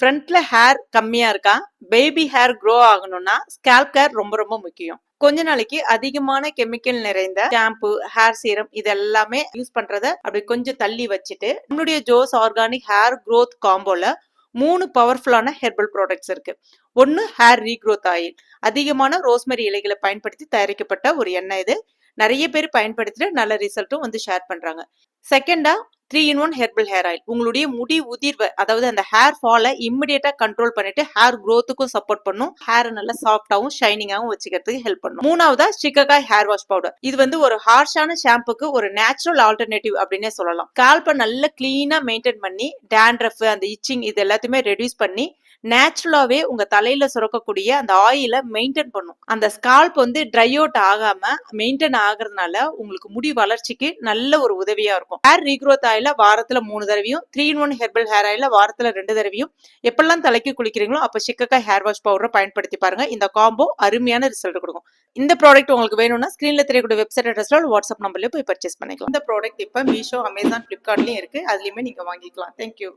ஃப்ரண்ட்ல ஹேர் கம்மியா இருக்கா, பேபி ஹேர் க்ரோ ஆகணும்னா ஸ்கேல்ப் கேர் ரொம்ப ரொம்ப முக்கியம். கொஞ்ச நாளைக்கு அதிகமான கெமிக்கல் நிறைந்த ஷாம்பு, ஹேர் சீரம் இது எல்லாமே யூஸ் பண்றத அப்படி கொஞ்சம் தள்ளி வச்சுட்டு நம்மளுடைய ஜோஸ் ஆர்கானிக் ஹேர் growth காம்போல 3 பவர்ஃபுல்லான ஹெர்பல் ப்ராடக்ட்ஸ் இருக்கு. ஒன்னு ஹேர் ரீக்ரோத் ஆயில். அதிகமான ரோஸ்மெரி இலைகளை பயன்படுத்தி தயாரிக்கப்பட்ட ஒரு எண்ணெய் இது. நிறைய பேர் பயன்படுத்திட்டு நல்ல ரிசல்ட்டும் வந்து ஷேர் பண்றாங்க. செகண்டா 3-in-1 ஹெர்பல் ஹேர் ஆயில். உங்களுடைய முடி உதிர்வை அதாவது அந்த ஹேர் ஃபாலை இம்மிடியேட்டா கண்ட்ரோல் பண்ணிட்டு ஹேர் க்ரோத்துக்கும் சப்போர்ட் பண்ணும். ஹேர் நல்லா சாஃப்டாவும் ஷைனிங்காவும் வச்சுக்கிறதுக்கு ஹெல்ப் பண்ணும். மூணாவதா சிக்ககாய் ஹேர் வாஷ் பவுடர். இது வந்து ஒரு ஹார்ஷான ஷாம்புக்கு ஒரு நேச்சுரல் ஆல்டர்னேட்டிவ் அப்படின்னே சொல்லலாம். ஸ்கால்பை நல்லா கிளீனா மெயின்டைன் பண்ணி டேண்ட்ரஃப் அந்த இச்சிங் இது எல்லாத்தையுமே ரெடியூஸ் பண்ணி நேச்சுரலாவே உங்க தலையில சுரக்கக்கூடிய அந்த ஆயில மெயின்டைன் பண்ணும். அந்த ஸ்கால்ப் வந்து ட்ரை அவுட் ஆகாம மெயின்டைன் ஆகுறதுனால உங்களுக்கு முடி வளர்ச்சிக்கு நல்ல ஒரு உதவியா இருக்கும். ஹேர் ரீக்ரோத் ஆயில வாரத்துல 3 தடவையும் 3-in-1 ஹெர்பல் ஹேர் ஆயில வாரத்துல 2 தடவையும் எப்பெல்லாம் தலைக்கு குளிக்கிறீங்களோ அப்ப சிக்கக்காய் ஹேர் வாஷ் பவுடரை பயன்படுத்தி பாருங்க. இந்த காம்போ அருமையான ரிசல்ட் கொடுக்கும். இந்த ப்ராடக்ட் உங்களுக்கு வேணும்னா ஸ்கிரீன்ல தெரியக்கூடிய வெப்சைட் அட்ரஸ்ல வாட்ஸ்அப் நம்பர்லயே போய் பர்ச்சேஸ் பண்ணிக்கலாம். இந்த ப்ராடக்ட் இப்ப மீஷோ, அமேசான், பிளிப்கார்ட்லயும் இருக்கு. அதுலயுமே நீங்க வாங்கிக்கலாம். தேங்க்யூ.